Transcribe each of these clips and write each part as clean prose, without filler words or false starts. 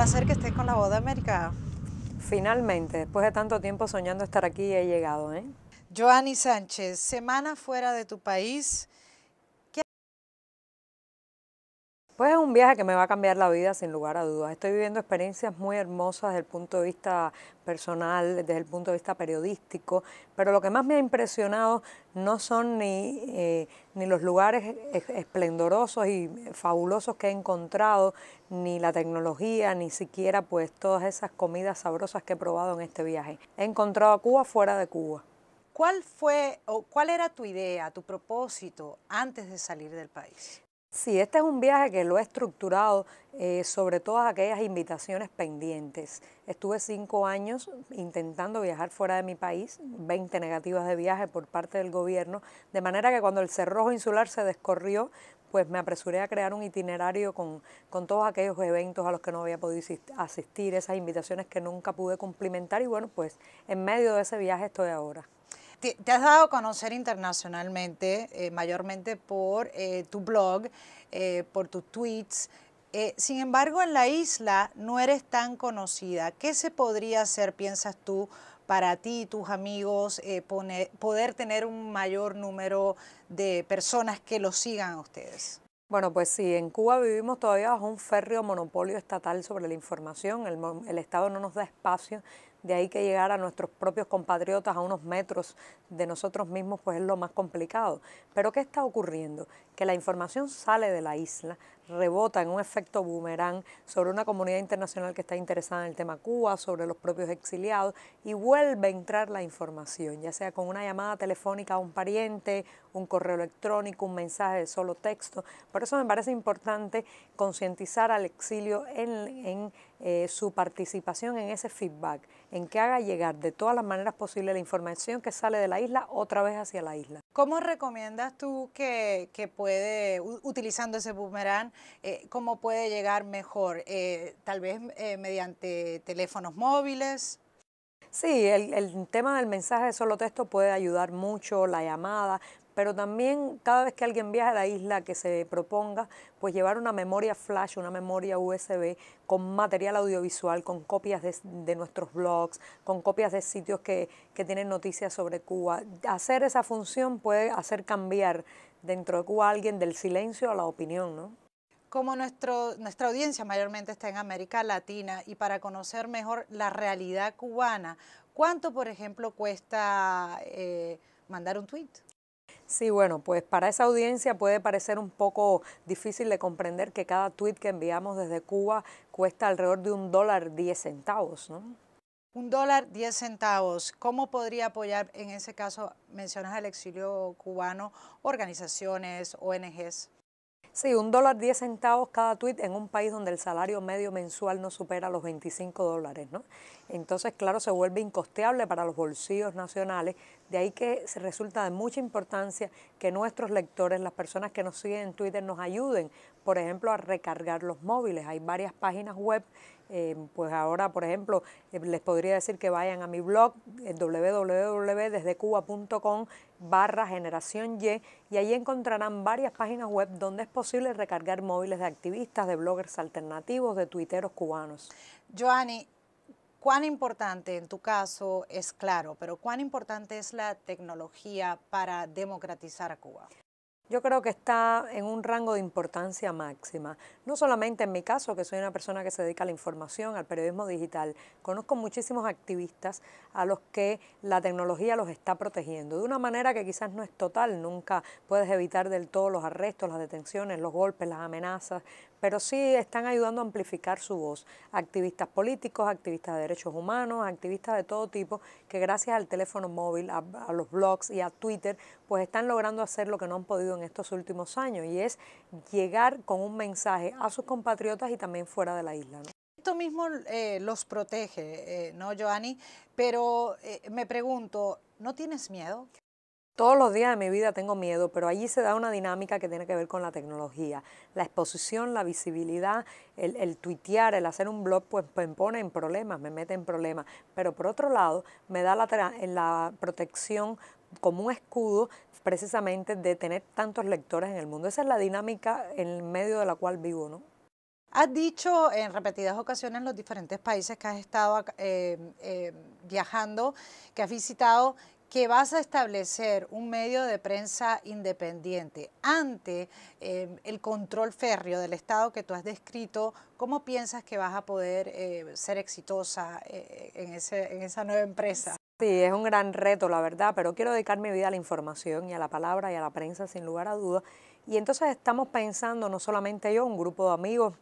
placer que estés con La Voz de América. Finalmente, después de tanto tiempo soñando estar aquí, he llegado, ¿eh? Joanny Sánchez, semana fuera de tu país. Pues es un viaje que me va a cambiar la vida sin lugar a dudas. Estoy viviendo experiencias muy hermosas desde el punto de vista personal, desde el punto de vista periodístico, pero lo que más me ha impresionado no son ni los lugares esplendorosos y fabulosos que he encontrado, ni la tecnología, ni siquiera pues todas esas comidas sabrosas que he probado en este viaje. He encontrado a Cuba fuera de Cuba. ¿Cuál fue o cuál era tu idea, tu propósito antes de salir del país? Sí, este es un viaje que lo he estructurado sobre todas aquellas invitaciones pendientes. Estuve 5 años intentando viajar fuera de mi país, 20 negativas de viaje por parte del gobierno, de manera que cuando el cerrojo insular se descorrió, pues me apresuré a crear un itinerario con todos aquellos eventos a los que no había podido asistir, esas invitaciones que nunca pude cumplimentar y bueno, pues en medio de ese viaje estoy ahora. Te has dado a conocer internacionalmente, mayormente por tu blog, por tus tweets. Sin embargo, en la isla no eres tan conocida. ¿Qué se podría hacer, piensas tú, para ti y tus amigos, poder tener un mayor número de personas que los sigan a ustedes? Bueno, pues sí, en Cuba vivimos todavía bajo un férreo monopolio estatal sobre la información. El Estado no nos da espacio, de ahí que llegar a nuestros propios compatriotas a unos metros de nosotros mismos, pues es lo más complicado. Pero ¿qué está ocurriendo? Que la información sale de la isla, rebota en un efecto boomerang sobre una comunidad internacional que está interesada en el tema Cuba, sobre los propios exiliados, y vuelve a entrar la información, ya sea con una llamada telefónica a un pariente, un correo electrónico, un mensaje de solo texto. Por eso me parece importante concientizar al exilio en su participación en ese feedback, en que haga llegar de todas las maneras posibles la información que sale de la isla otra vez hacia la isla. ¿Cómo recomiendas tú que puede, utilizando ese boomerang, cómo puede llegar mejor? Tal vez mediante teléfonos móviles. Sí, el tema del mensaje de solo texto puede ayudar mucho, la llamada, pero también cada vez que alguien viaja a la isla que se proponga, pues llevar una memoria flash, una memoria USB con material audiovisual, con copias de nuestros blogs, con copias de sitios que tienen noticias sobre Cuba. Hacer esa función puede hacer cambiar dentro de Cuba a alguien del silencio a la opinión, ¿no? Como nuestra audiencia mayormente está en América Latina y para conocer mejor la realidad cubana, ¿cuánto, por ejemplo, cuesta mandar un tweet? Sí, bueno, pues para esa audiencia puede parecer un poco difícil de comprender que cada tweet que enviamos desde Cuba cuesta alrededor de $1.10, ¿no? $1.10. ¿Cómo podría apoyar en ese caso, mencionas al exilio cubano, organizaciones, ONGs? Sí, $1.10 cada tweet en un país donde el salario medio mensual no supera los $25, ¿no? Entonces, claro, se vuelve incosteable para los bolsillos nacionales, de ahí que se resulta de mucha importancia que nuestros lectores, las personas que nos siguen en Twitter, nos ayuden, por ejemplo, a recargar los móviles. Hay varias páginas web, pues ahora, por ejemplo, les podría decir que vayan a mi blog, www.desdecuba.com/generación Y, y ahí encontrarán varias páginas web donde es posible recargar móviles de activistas, de bloggers alternativos, de tuiteros cubanos. Joanny, ¿cuán importante en tu caso es claro, pero cuán importante es la tecnología para democratizar a Cuba? Yo creo que está en un rango de importancia máxima. No solamente en mi caso, que soy una persona que se dedica a la información, al periodismo digital. Conozco muchísimos activistas a los que la tecnología los está protegiendo, de una manera que quizás no es total. Nunca puedes evitar del todo los arrestos, las detenciones, los golpes, las amenazas, pero sí están ayudando a amplificar su voz. Activistas políticos, activistas de derechos humanos, activistas de todo tipo, que gracias al teléfono móvil, a los blogs y a Twitter, pues están logrando hacer lo que no han podido en estos últimos años, y es llegar con un mensaje a sus compatriotas y también fuera de la isla, ¿no? Esto mismo los protege, ¿no, Joanny? Pero me pregunto, ¿no tienes miedo? Todos los días de mi vida tengo miedo, pero allí se da una dinámica que tiene que ver con la tecnología. La exposición, la visibilidad, el tuitear, el hacer un blog, pues me pone en problemas, me mete en problemas. Pero por otro lado, me da la protección como un escudo precisamente de tener tantos lectores en el mundo. Esa es la dinámica en medio de la cual vivo, ¿no? Has dicho en repetidas ocasiones en los diferentes países que has estado viajando, que has visitado, que vas a establecer un medio de prensa independiente ante el control férreo del Estado que tú has descrito. ¿Cómo piensas que vas a poder ser exitosa en esa nueva empresa? Sí, es un gran reto, la verdad, pero quiero dedicar mi vida a la información y a la palabra y a la prensa, sin lugar a dudas. Y entonces estamos pensando, no solamente yo, un grupo de amigos,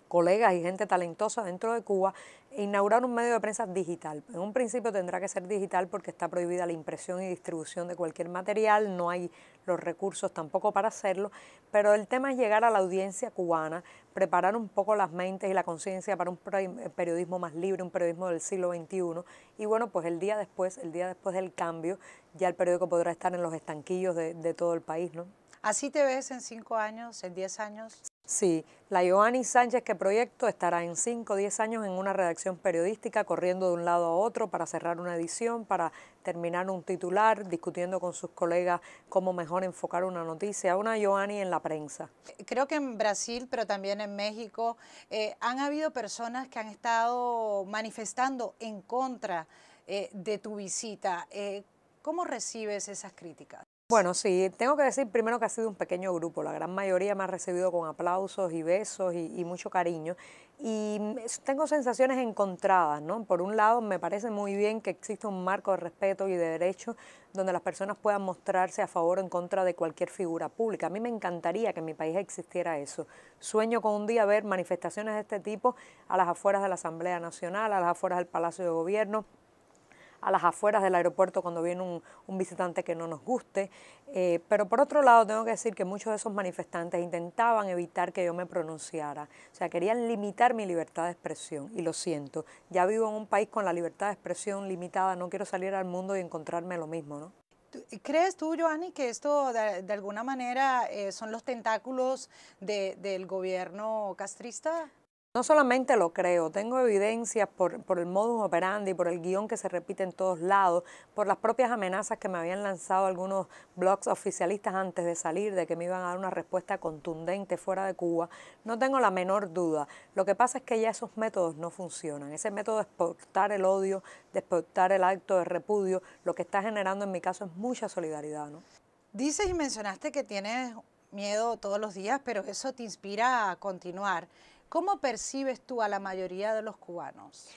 colegas y gente talentosa dentro de Cuba, e inaugurar un medio de prensa digital. En un principio tendrá que ser digital porque está prohibida la impresión y distribución de cualquier material, no hay los recursos tampoco para hacerlo, pero el tema es llegar a la audiencia cubana, preparar un poco las mentes y la conciencia para un periodismo más libre, un periodismo del siglo XXI, y bueno, pues el día después del cambio, ya el periódico podrá estar en los estanquillos de todo el país, ¿no? ¿Así te ves en 5 años, en 10 años? Sí, la Yoani Sánchez que proyecto estará en 5 o 10 años en una redacción periodística, corriendo de un lado a otro para cerrar una edición, para terminar un titular, discutiendo con sus colegas cómo mejor enfocar una noticia, una Yoani en la prensa. Creo que en Brasil, pero también en México, han habido personas que han estado manifestando en contra de tu visita. ¿Cómo recibes esas críticas? Bueno, sí, tengo que decir primero que ha sido un pequeño grupo, la gran mayoría me ha recibido con aplausos y besos y mucho cariño, y tengo sensaciones encontradas, ¿no? Por un lado, me parece muy bien que exista un marco de respeto y de derecho donde las personas puedan mostrarse a favor o en contra de cualquier figura pública. A mí me encantaría que en mi país existiera eso. Sueño con un día ver manifestaciones de este tipo a las afueras de la Asamblea Nacional, a las afueras del Palacio de Gobierno, a las afueras del aeropuerto cuando viene un visitante que no nos guste. Pero por otro lado tengo que decir que muchos de esos manifestantes intentaban evitar que yo me pronunciara. O sea, querían limitar mi libertad de expresión y lo siento. Ya vivo en un país con la libertad de expresión limitada, no quiero salir al mundo y encontrarme lo mismo, ¿no? ¿Crees tú, Joanny, que esto de alguna manera son los tentáculos del gobierno castrista? No solamente lo creo, tengo evidencias por el modus operandi, por el guión que se repite en todos lados, por las propias amenazas que me habían lanzado algunos blogs oficialistas antes de salir, de que me iban a dar una respuesta contundente fuera de Cuba. No tengo la menor duda. Lo que pasa es que ya esos métodos no funcionan. Ese método de exportar el odio, de exportar el acto de repudio, lo que está generando en mi caso es mucha solidaridad, ¿no? Dices y mencionaste que tienes miedo todos los días, pero eso te inspira a continuar. ¿Cómo percibes tú a la mayoría de los cubanos?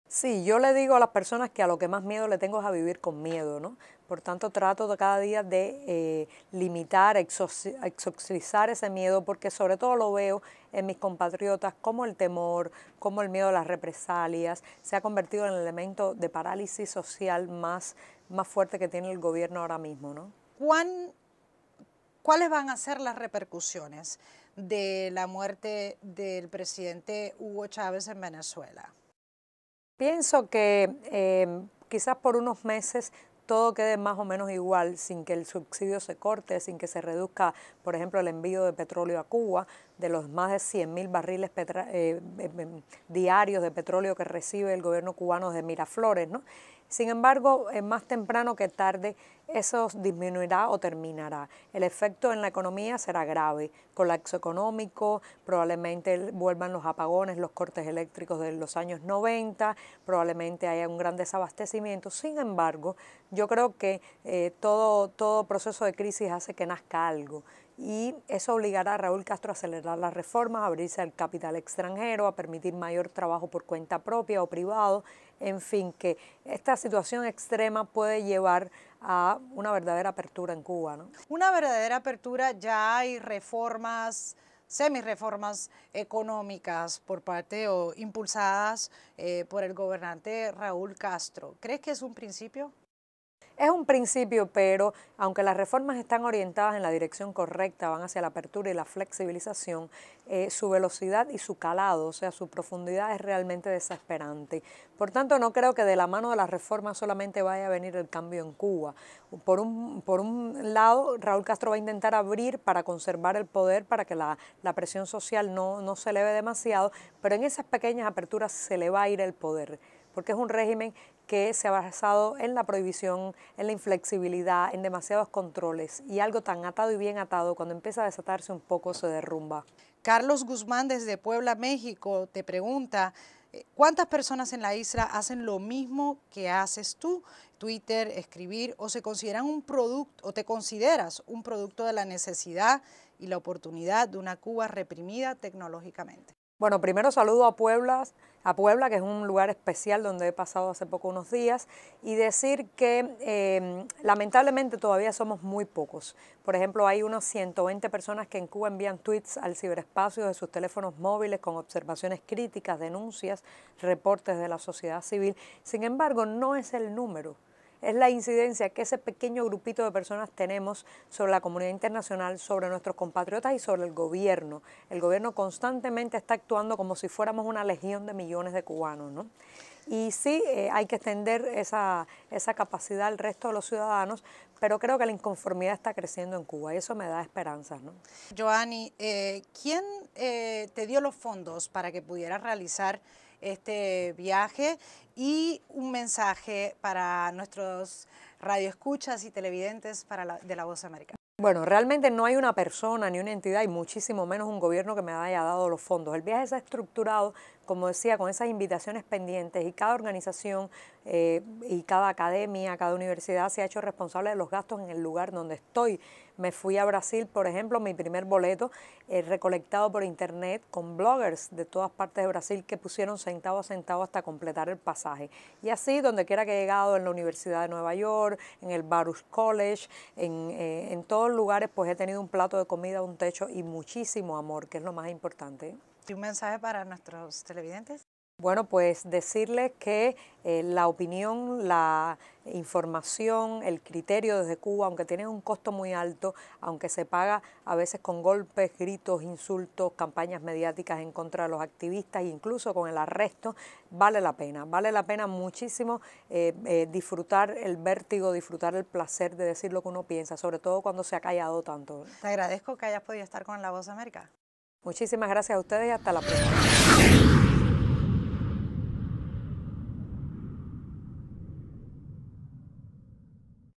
Sí, yo le digo a las personas que a lo que más miedo le tengo es a vivir con miedo, ¿no? Por tanto, trato de cada día de limitar, exorcizar ese miedo, porque sobre todo lo veo en mis compatriotas como el temor, como el miedo a las represalias, se ha convertido en el elemento de parálisis social más fuerte que tiene el gobierno ahora mismo, ¿no? ¿Cuáles van a ser las repercusiones de la muerte del presidente Hugo Chávez en Venezuela? Pienso que quizás por unos meses todo quede más o menos igual, sin que el subsidio se corte, sin que se reduzca, por ejemplo, el envío de petróleo a Cuba, de los más de 100.000 barriles diarios de petróleo que recibe el gobierno cubano de Miraflores, ¿no? Sin embargo, más temprano que tarde, eso disminuirá o terminará. El efecto en la economía será grave. Colapso económico, probablemente vuelvan los apagones, los cortes eléctricos de los años 90, probablemente haya un gran desabastecimiento. Sin embargo, yo creo que todo proceso de crisis hace que nazca algo. Y eso obligará a Raúl Castro a acelerar las reformas, a abrirse al capital extranjero, a permitir mayor trabajo por cuenta propia o privado, en fin, que esta situación extrema puede llevar a una verdadera apertura en Cuba, ¿no? Una verdadera apertura, ya hay reformas, semi-reformas económicas por parte o impulsadas por el gobernante Raúl Castro. ¿Crees que es un principio? Es un principio, pero aunque las reformas están orientadas en la dirección correcta, van hacia la apertura y la flexibilización, su velocidad y su calado, o sea, su profundidad es realmente desesperante. Por tanto, no creo que de la mano de las reformas solamente vaya a venir el cambio en Cuba. Por un lado, Raúl Castro va a intentar abrir para conservar el poder, para que la presión social no se eleve demasiado, pero en esas pequeñas aperturas se le va a ir el poder. porque es un régimen que se ha basado en la prohibición, en la inflexibilidad, en demasiados controles, y algo tan atado y bien atado, cuando empieza a desatarse un poco, se derrumba. Carlos Guzmán desde Puebla, México, te pregunta, ¿cuántas personas en la isla hacen lo mismo que haces tú? Twitter, escribir, o se consideran un producto, o te consideras un producto de la necesidad y la oportunidad de una Cuba reprimida tecnológicamente. Bueno, primero saludo a Puebla, que es un lugar especial donde he pasado hace poco unos días, y decir que lamentablemente todavía somos muy pocos. Por ejemplo, hay unas 120 personas que en Cuba envían tweets al ciberespacio de sus teléfonos móviles con observaciones críticas, denuncias, reportes de la sociedad civil. Sin embargo, no es el número. Es la incidencia que ese pequeño grupito de personas tenemos sobre la comunidad internacional, sobre nuestros compatriotas y sobre el gobierno. El gobierno constantemente está actuando como si fuéramos una legión de millones de cubanos, ¿no? Y sí, hay que extender esa capacidad al resto de los ciudadanos, pero creo que la inconformidad está creciendo en Cuba y eso me da esperanzas, ¿no? Joanny, ¿quién te dio los fondos para que pudieras realizar este viaje y un mensaje para nuestros radioescuchas y televidentes de La Voz de América? Bueno, realmente no hay una persona ni una entidad y muchísimo menos un gobierno que me haya dado los fondos. El viaje se ha estructurado, como decía, con esas invitaciones pendientes y cada organización y cada academia, cada universidad se ha hecho responsable de los gastos en el lugar donde estoy. Me fui a Brasil, por ejemplo, mi primer boleto recolectado por internet con bloggers de todas partes de Brasil que pusieron centavo a centavo hasta completar el pasaje. Y así, donde quiera que he llegado, en la Universidad de Nueva York, en el Baruch College, en todos lugares, pues he tenido un plato de comida, un techo y muchísimo amor, que es lo más importante. ¿Y un mensaje para nuestros televidentes? Bueno, pues decirles que la opinión, la información, el criterio desde Cuba, aunque tiene un costo muy alto, aunque se paga a veces con golpes, gritos, insultos, campañas mediáticas en contra de los activistas e incluso con el arresto, vale la pena muchísimo disfrutar el vértigo, disfrutar el placer de decir lo que uno piensa, sobre todo cuando se ha callado tanto. Te agradezco que hayas podido estar con La Voz de América. Muchísimas gracias a ustedes y hasta la próxima.